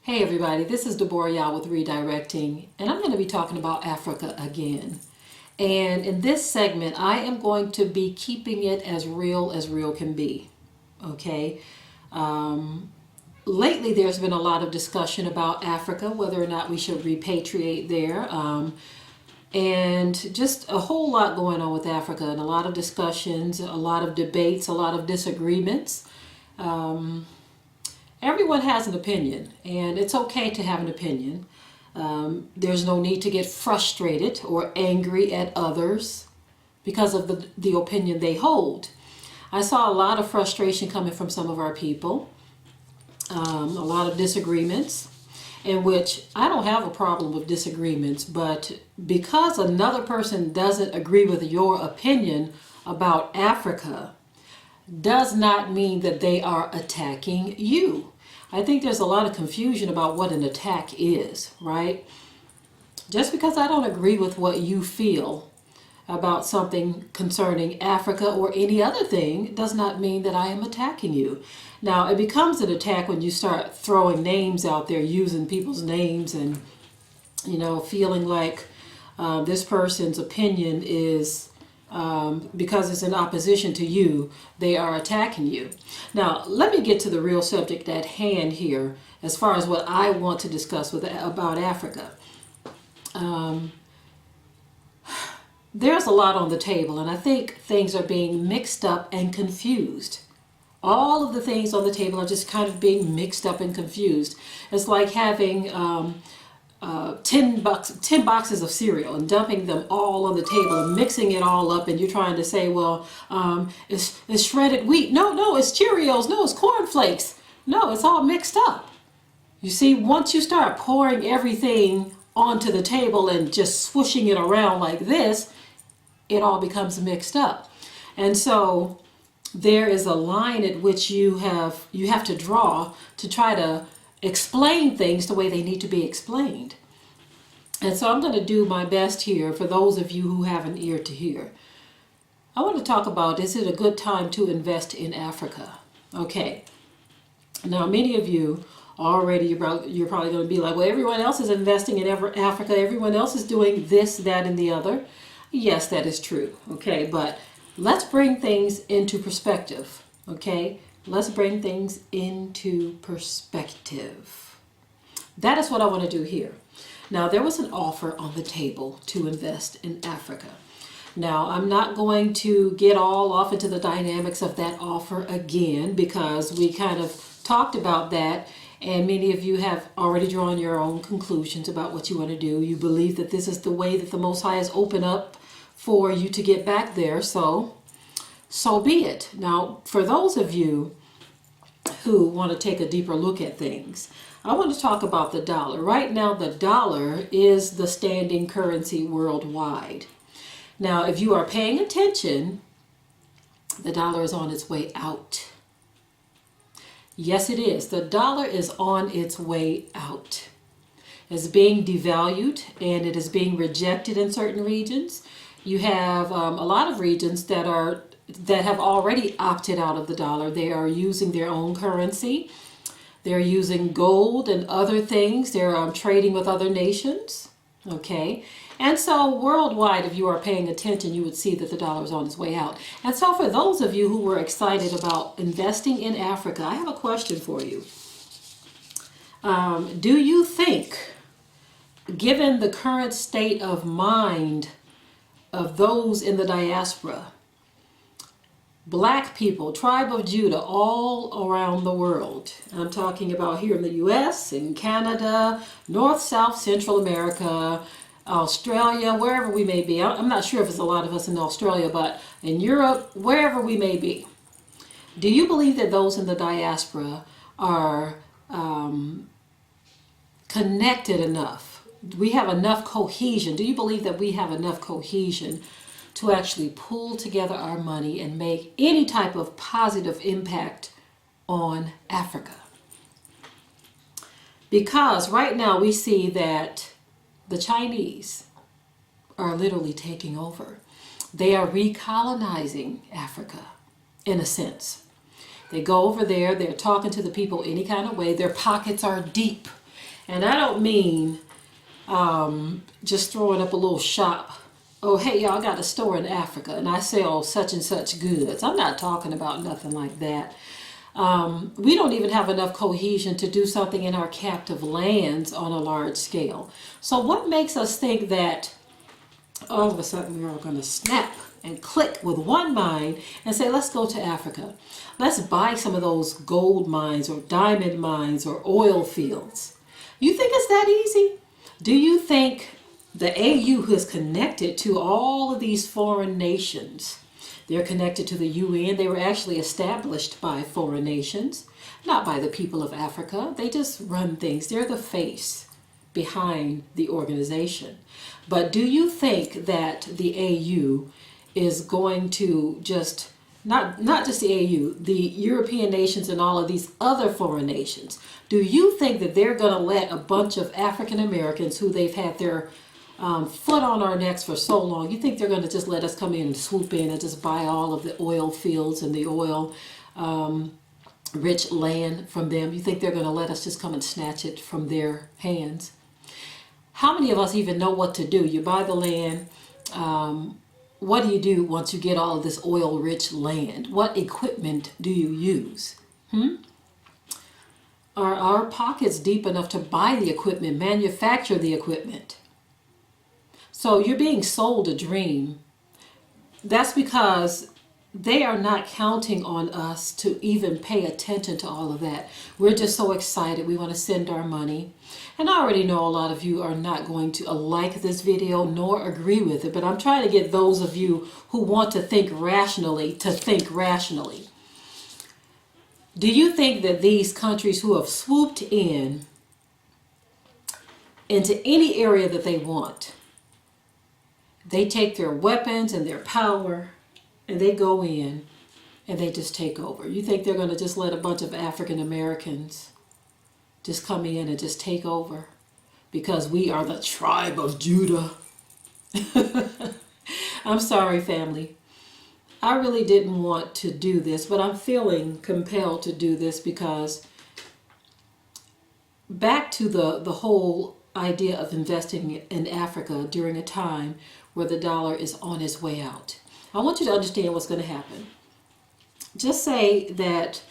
Hey everybody, this is Deborah Yao with Redirecting, and I'm going to be talking about Africa again. And in this segment, I am going to be keeping it as real can be. Okay? Lately, there's been a lot of discussion about Africa, whether or not we should repatriate there. And just a whole lot going on with Africa, and a lot of discussions, a lot of debates, a lot of disagreements. Everyone has an opinion, and it's okay to have an opinion. There's no need to get frustrated or angry at others because of the opinion they hold. I saw a lot of frustration coming from some of our people, a lot of disagreements, in which I don't have a problem with disagreements, but because another person doesn't agree with your opinion about Africa, does not mean that they are attacking you. I think there's a lot of confusion about what an attack is, right? Just because I don't agree with what you feel about something concerning Africa or any other thing does not mean that I am attacking you. Now, it becomes an attack when you start throwing names out there, using people's names and, feeling like this person's opinion is because it's in opposition to you, they are attacking you. Now, let me get to the real subject at hand here as far as what I want to discuss about Africa. There's a lot on the table, and I think things are being mixed up and confused. All of the things on the table are just kind of being mixed up and confused. It's like having 10 boxes of cereal and dumping them all on the table and mixing it all up, and you're trying to say, well, it's shredded wheat. No, it's Cheerios. No, it's cornflakes. No, it's all mixed up. You see, once you start pouring everything onto the table and just swooshing it around like this, it all becomes mixed up. And so there is a line at which you have to draw to try to explain things the way they need to be explained. And so I'm going to do my best here for those of you who have an ear to hear. I want to talk about, is it a good time to invest in Africa? Okay. Now, many of you already, you're probably going to be like, well, everyone else is investing in Africa. Everyone else is doing this, that, and the other. Yes, that is true. Okay, but let's bring things into perspective. Okay, let's bring things into perspective. That is what I want to do here. Now, there was an offer on the table to invest in Africa. Now, I'm not going to get all off into the dynamics of that offer again because we kind of talked about that, and many of you have already drawn your own conclusions about what you want to do. You believe that this is the way that the Most High has opened up for you to get back there, so be it. Now, for those of you who want to take a deeper look at things, I want to talk about the dollar. Right now, the dollar is the standing currency worldwide. Now, if you are paying attention, the dollar is on its way out. Yes, it is. The dollar is on its way out. It's being devalued, and it is being rejected in certain regions. You have a lot of regions that have already opted out of the dollar. They are using their own currency. They're using gold and other things. They're trading with other nations. Okay. And so worldwide, if you are paying attention, you would see that the dollar is on its way out. And so for those of you who were excited about investing in Africa, I have a question for you. Do you think, given the current state of mind of those in the diaspora, Black people, tribe of Judah, all around the world. I'm talking about here in the U.S., in Canada, North, South, Central America, Australia, wherever we may be. I'm not sure if it's a lot of us in Australia, but in Europe, wherever we may be. Do you believe that those in the diaspora are connected enough? We have enough cohesion. Do you believe that we have enough cohesion to actually pull together our money and make any type of positive impact on Africa? Because right now we see that the Chinese are literally taking over. They are recolonizing Africa, in a sense. They go over there, they're talking to the people any kind of way. Their pockets are deep. And I don't mean just throwing up a little shop. Oh, hey, y'all got a store in Africa and I sell such and such goods. I'm not talking about nothing like that. We don't even have enough cohesion to do something in our captive lands on a large scale. So what makes us think that all of a sudden we're all going to snap and click with one mind and say, let's go to Africa. Let's buy some of those gold mines or diamond mines or oil fields. You think it's that easy? Do you think the AU is connected to all of these foreign nations? They're connected to the UN. They were actually established by foreign nations, not by the people of Africa. They just run things. They're the face behind the organization. But do you think that the AU is going to just, not just the AU, the European nations and all of these other foreign nations, do you think that they're going to let a bunch of African Americans who they've had their foot on our necks for so long, you think they're going to just let us come in and swoop in and just buy all of the oil fields and the oil rich land from them? You think they're going to let us just come and snatch it from their hands? How many of us even know what to do? You buy the land. What do you do once you get all of this oil rich land? What equipment do you use? Are our pockets deep enough to buy the equipment, manufacture the equipment? So you're being sold a dream. That's because they are not counting on us to even pay attention to all of that. We're just so excited. We want to send our money. And I already know a lot of you are not going to like this video nor agree with it, but I'm trying to get those of you who want to think rationally to think rationally. Do you think that these countries who have swooped in into any area that they want, they take their weapons and their power and they go in and they just take over? You think they're going to just let a bunch of African Americans just come in and just take over because we are the tribe of Judah? I'm sorry, family. I really didn't want to do this, but I'm feeling compelled to do this because back to the whole idea of investing in Africa during a time where the dollar is on its way out. I want you to understand what's going to happen. Just say that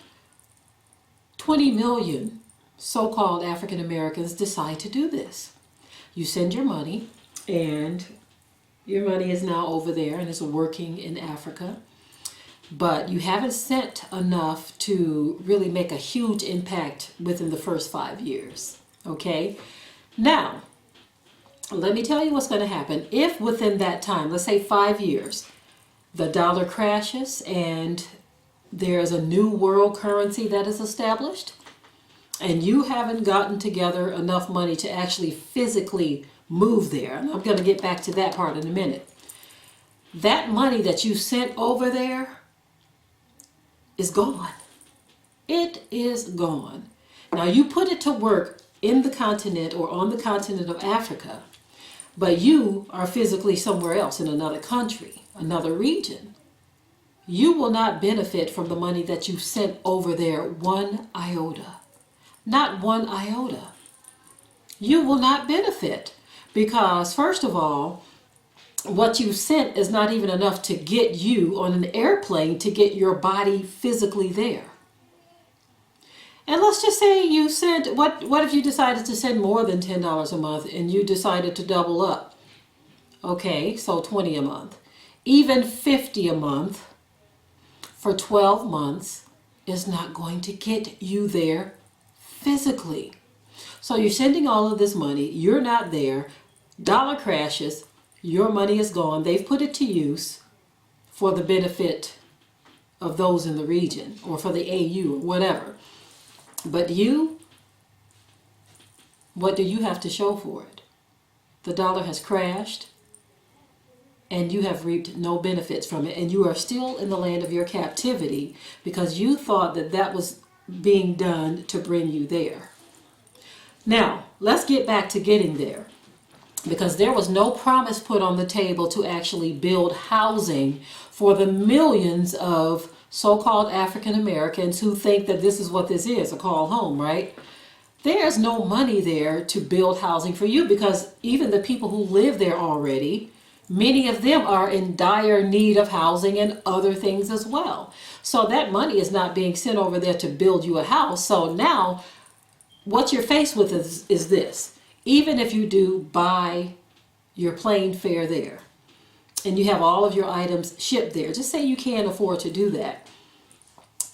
20 million so-called African Americans decide to do this. You send your money, and your money is now over there and is working in Africa, but you haven't sent enough to really make a huge impact within the first 5 years. Okay? Now, let me tell you what's going to happen. If within that time, let's say 5 years, the dollar crashes and there's a new world currency that is established, and you haven't gotten together enough money to actually physically move there, and I'm going to get back to that part in a minute, that money that you sent over there is gone. It is gone. Now, you put it to work in the continent or on the continent of Africa, but you are physically somewhere else in another country, another region. You will not benefit from the money that you sent over there one iota. Not one iota. You will not benefit because, first of all, what you sent is not even enough to get you on an airplane to get your body physically there. And let's just say you sent, what if you decided to send more than $10 a month and you decided to double up? Okay, so 20 a month. Even 50 a month for 12 months is not going to get you there physically. So you're sending all of this money, you're not there, dollar crashes, your money is gone, they've put it to use for the benefit of those in the region or for the AU or whatever. But you, what do you have to show for it? The dollar has crashed and you have reaped no benefits from it, and you are still in the land of your captivity because you thought that that was being done to bring you there. Now, let's get back to getting there, because there was no promise put on the table to actually build housing for the millions of so-called African Americans who think that this is what this is, a call home, right? there's no money there to build housing for you, because even the people who live there already, many of them are in dire need of housing and other things as well. So that money is not being sent over there to build you a house. So now what you're faced with is this. Even if you do buy your plane fare there and you have all of your items shipped there, just say you can't afford to do that.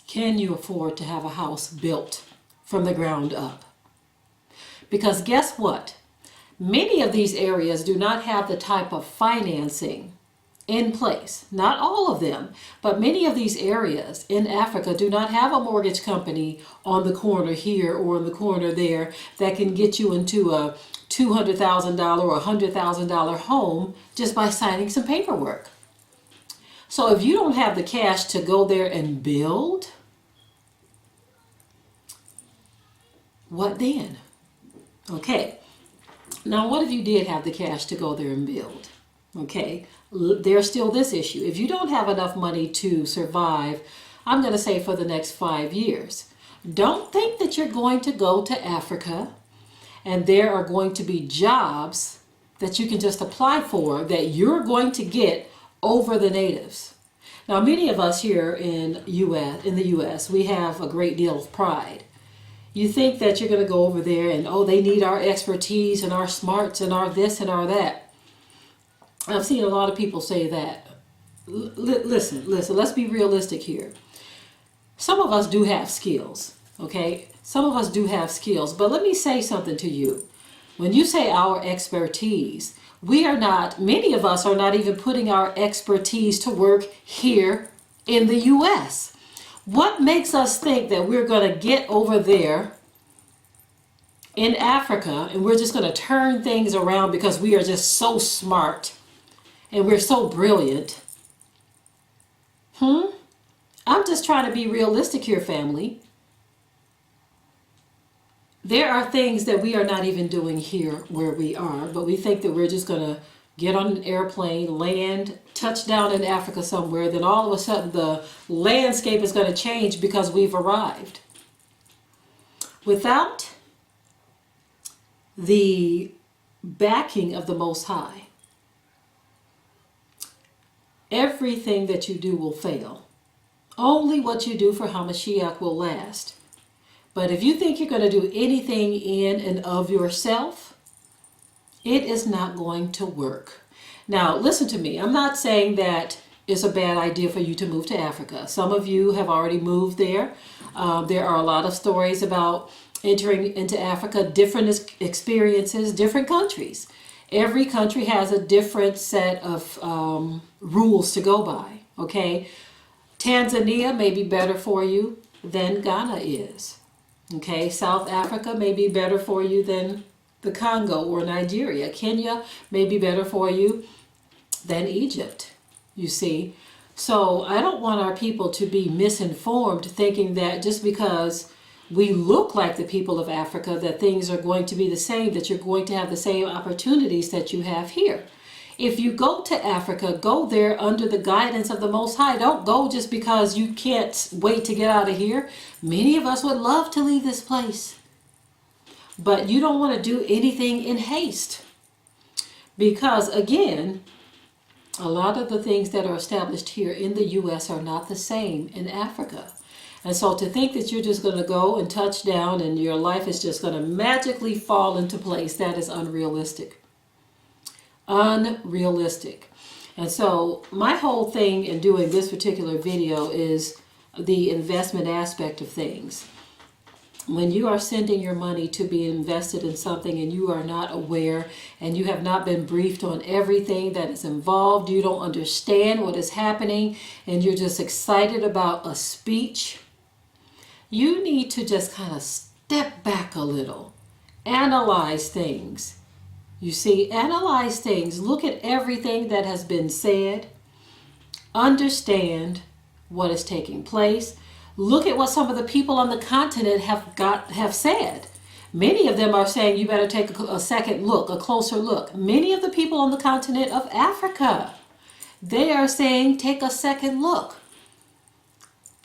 Can you afford to have a house built from the ground up? Because guess what? Many of these areas do not have the type of financing in place. Not all of them, but many of these areas in Africa do not have a mortgage company on the corner here or in the corner there that can get you into a $200,000 or $100,000 home just by signing some paperwork. So if you don't have the cash to go there and build, what then? Okay. Now, what if you did have the cash to go there and build? Okay, there's still this issue. If you don't have enough money to survive, I'm going to say for the next 5 years, don't think that you're going to go to Africa and there are going to be jobs that you can just apply for that you're going to get over the natives. Now, many of us here in the U.S., we have a great deal of pride. You think that you're going to go over there and, oh, they need our expertise and our smarts and our this and our that. I've seen a lot of people say that. Listen, let's be realistic here. Some of us do have skills, okay? Some of us do have skills, but let me say something to you. When you say our expertise, many of us are not even putting our expertise to work here in the U.S. What makes us think that we're going to get over there in Africa and we're just going to turn things around because we are just so smart and we're so brilliant? I'm just trying to be realistic here, family. There are things that we are not even doing here where we are, but we think that we're just going to get on an airplane, land, touch down in Africa somewhere, then all of a sudden the landscape is going to change because we've arrived. Without the backing of the Most High, everything that you do will fail. Only what you do for Hamashiach will last. But if you think you're going to do anything in and of yourself, it is not going to work. Now, listen to me. I'm not saying that it's a bad idea for you to move to Africa. Some of you have already moved there. There are a lot of stories about entering into Africa, different experiences, different countries. Every country has a different set of rules to go by, okay? Tanzania may be better for you than Ghana is, okay? South Africa may be better for you than the Congo or Nigeria. Kenya may be better for you than Egypt, you see. So I don't want our people to be misinformed, thinking that just because we look like the people of Africa, that things are going to be the same, that you're going to have the same opportunities that you have here. If you go to Africa, go there under the guidance of the Most High. Don't go just because you can't wait to get out of here. Many of us would love to leave this place, but you don't want to do anything in haste. Because again, a lot of the things that are established here in the U.S. are not the same in Africa. And so to think that you're just going to go and touch down and your life is just going to magically fall into place, that is unrealistic. Unrealistic. And so my whole thing in doing this particular video is the investment aspect of things. When you are sending your money to be invested in something and you are not aware and you have not been briefed on everything that is involved, you don't understand what is happening, and you're just excited about a speech, you need to just kind of step back a little, analyze things. You see, analyze things, look at everything that has been said, understand what is taking place. Look at what some of the people on the continent have said. Many of them are saying you better take a second look, a closer look. Many of the people on the continent of Africa, they are saying take a second look.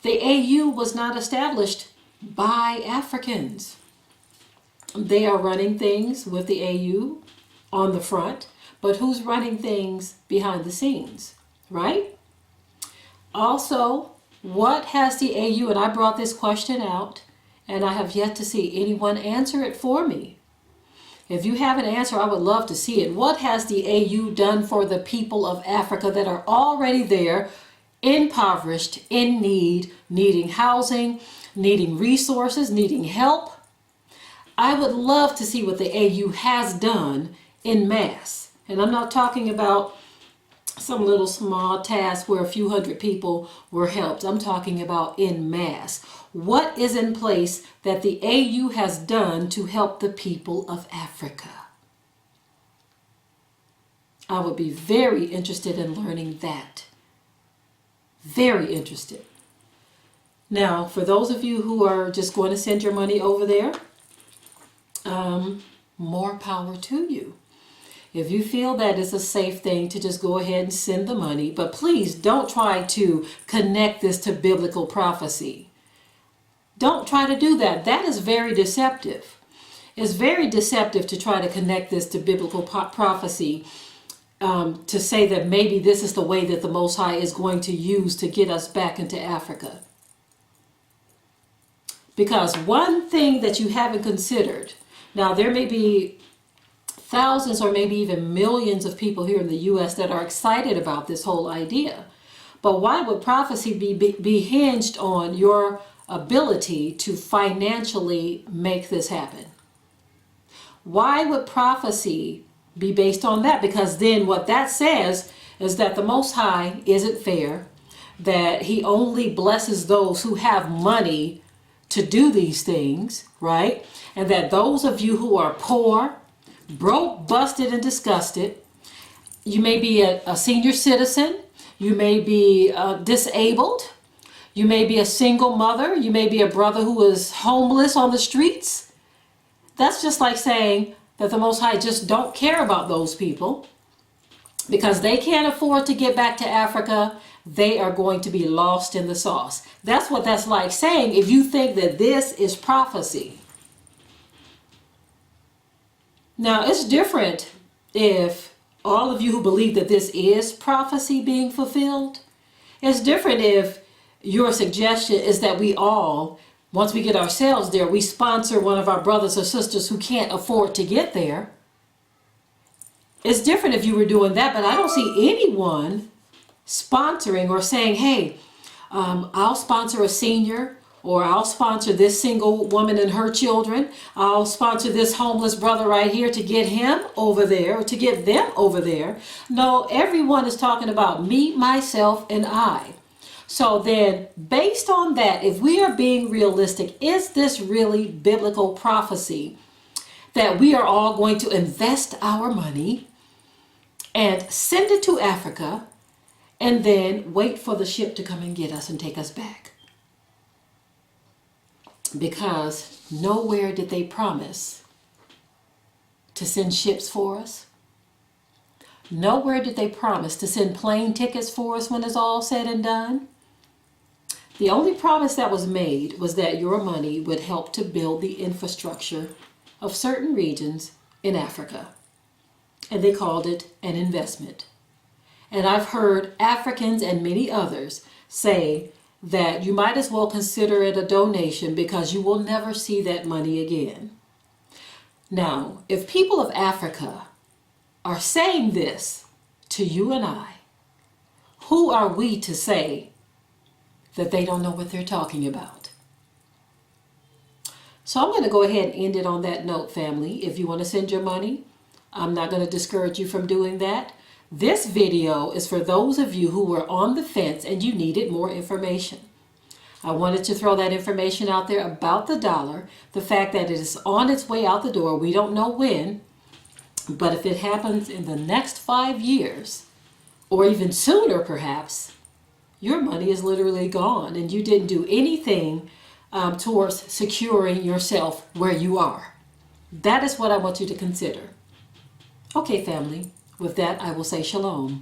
The AU was not established by Africans. they are running things with the AU on the front, but who's running things behind the scenes, right? Also, what has the AU, and I brought this question out, and I have yet to see anyone answer it for me. If you have an answer, I would love to see it. What has the AU done for the people of Africa that are already there, impoverished, in need, needing housing, needing resources, needing help? I would love to see what the AU has done in mass. And I'm not talking about some little small task where a few hundred people were helped. I'm talking about in mass. What is in place that the AU has done to help the people of Africa? I would be very interested in learning that. Very interested. Now, for those of you who are just going to send your money over there, more power to you. If you feel that it's a safe thing to just go ahead and send the money, but please don't try to connect this to biblical prophecy. Don't try to do that. That is very deceptive. It's very deceptive to try to connect this to biblical prophecy, to say that maybe this is the way that the Most High is going to use to get us back into Africa. Because one thing that you haven't considered, now there may be thousands or maybe even millions of people here in the U.S. that are excited about this whole idea. But why would prophecy be hinged on your ability to financially make this happen? Why would prophecy be based on that? Because then what that says is that the Most High isn't fair, that He only blesses those who have money to do these things, right? And that those of you who are poor, broke, busted, and disgusted, you may be a senior citizen, you may be disabled, you may be a single mother, you may be a brother who is homeless on the streets. That's just like saying that the Most High just don't care about those people because they can't afford to get back to Africa. They are going to be lost in the sauce. That's what that's like saying if you think that this is prophecy. Now, it's different if all of you who believe that this is prophecy being fulfilled. It's different if your suggestion is that we all, once we get ourselves there, we sponsor one of our brothers or sisters who can't afford to get there. It's different if you were doing that, but I don't see anyone sponsoring or saying, hey, I'll sponsor a senior, or I'll sponsor this single woman and her children. I'll sponsor this homeless brother right here to get him over there, or to get them over there. No, everyone is talking about me, myself, and I. So then, based on that, if we are being realistic, is this really biblical prophecy that we are all going to invest our money and send it to Africa and then wait for the ship to come and get us and take us back? Because nowhere did they promise to send ships for us. Nowhere did they promise to send plane tickets for us when it's all said and done. The only promise that was made was that your money would help to build the infrastructure of certain regions in Africa. And they called it an investment. And I've heard Africans and many others say that you might as well consider it a donation because you will never see that money again. Now, if people of Africa are saying this to you and I, who are we to say that they don't know what they're talking about? So I'm going to go ahead and end it on that note, family. If you want to send your money, I'm not going to discourage you from doing that. This video is for those of you who were on the fence and you needed more information. I wanted to throw that information out there about the dollar, the fact that it is on its way out the door. We don't know when, but if it happens in the next 5 years, or even sooner perhaps, your money is literally gone and you didn't do anything towards securing yourself where you are. That is what I want you to consider. Okay, family. With that, I will say shalom.